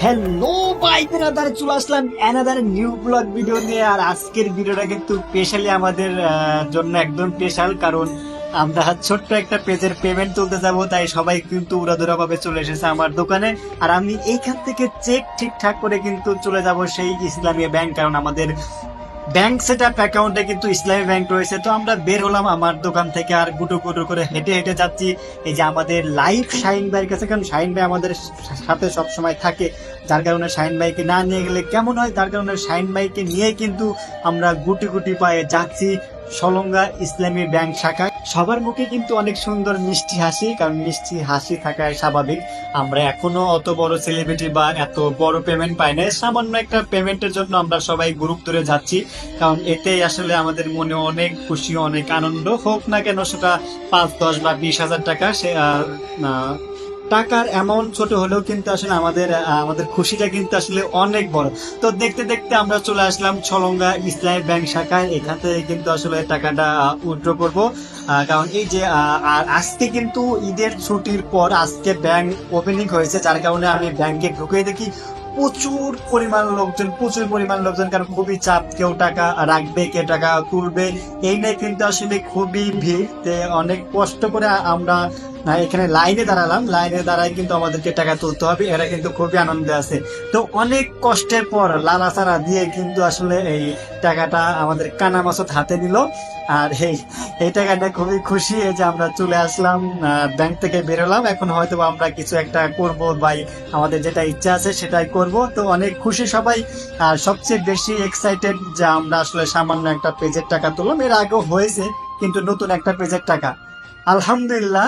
Hello ভাই brother, চলে আসলাম another new blog video নিয়ে। আর আজকের ভিডিওটা কিন্তু স্পেশালি আমাদের জন্য একদম স্পেশাল, কারণ আমরা ছোট্ট একটা পেজের পেমেন্ট তুলতে যাব, তাই সবাই কিন্তু উড়াধুরা ভাবে চলে এসেছে আমার দোকানে। আর আমি এইখান থেকে চেক ঠিকঠাক করে কিন্তু চলে যাব সেই ইসলামী ব্যাংক, কারণ আমাদের ব্যাংক সেট আপ অ্যাকাউন্টে কিন্তু ইসলামী ব্যাংক রয়েছে। তো আমরা বের হলাম আমার দোকান থেকে, আর গুটো গুটো করে হেঁটে হেঁটে যাচ্ছি এই যে আমাদের লাইভ শাহিন ভাইয়ের কাছে, কারণ শাহিন ভাই আমাদের সাথে সবসময় থাকে, যার কারণে শাহিন ভাইকে না নিয়ে গেলে কেমন হয়, তার কারণে শাহিন ভাইকে নিয়ে কিন্তু আমরা গুটি গুটি পায়ে যাচ্ছি সলঙ্গা ইসলামী ব্যাংক শাখায়। সবার মুখে কিন্তু অনেক সুন্দর মিষ্টি হাসি, কারণ মিষ্টি হাসি থাকায় স্বাভাবিক। আমরা এখনো অত বড় সেলিব্রিটি বা এত বড় পেমেন্ট পাই না, সামান্য একটা পেমেন্টের জন্য আমরা সবাই গ্রুপ ধরে যাচ্ছি, কারণ এতেই আসলে আমাদের মনে অনেক খুশি, অনেক আনন্দ। হোক না কেন সেটা 5, 10 বা 20 হাজার টাকা, সে টাকার অ্যামাউন্ট ছোট হলেও কিন্তু আসলে আমাদের খুশিটা কিন্তু আসলে অনেক বড়। তো দেখতে দেখতে আমরা চলে আসলাম সলঙ্গা ইসলামী ব্যাংক শাখায়। এখান থেকে কিন্তু আসলে টাকাটা উইথড্র করবো, কারণ এই যে আর আজকে কিন্তু ঈদের ছুটির পর আজকে ব্যাংক ওপেনিং হয়েছে, যার কারণে আমি ব্যাংকে ঢুকে দেখি প্রচুর পরিমাণ লোকজন, কারণ খুবই চাপ, কেউ টাকা রাখবে, কেউ টাকা তুলবে, এই নিয়ে কিন্তু আসলে খুবই ভিড়। অনেক কষ্ট করে আমরা এখানে লাইনে দাঁড়ালাম, লাইনে দাঁড়ায় কিন্তু আমাদেরকে টাকা তুলতে হবে, এরা কিন্তু খুবই আনন্দে আছে। তো অনেক কষ্টের পর লালাচারা দিয়ে কিন্তু আসলে এই টাকাটা আমাদের কানা মাসুদ হাতে নিল। আর এই টাকাটা খুবই খুশি এই যে আমরা চলে আসলাম, ব্যাংক থেকে বেরোলাম। এখন হয়তো আমরা কিছু একটা করব, ভাই আমাদের যেটা ইচ্ছা আছে সেটাই করব। তো অনেক খুশি সবাই। আর সবচেয়ে বেশি এক্সাইটেড যে আমরা আসলে সামান্য একটা পেজের টাকা তুললাম, এর আগেও হয়েছে কিন্তু নতুন একটা পেজের টাকা, আলহামদুলিল্লাহ।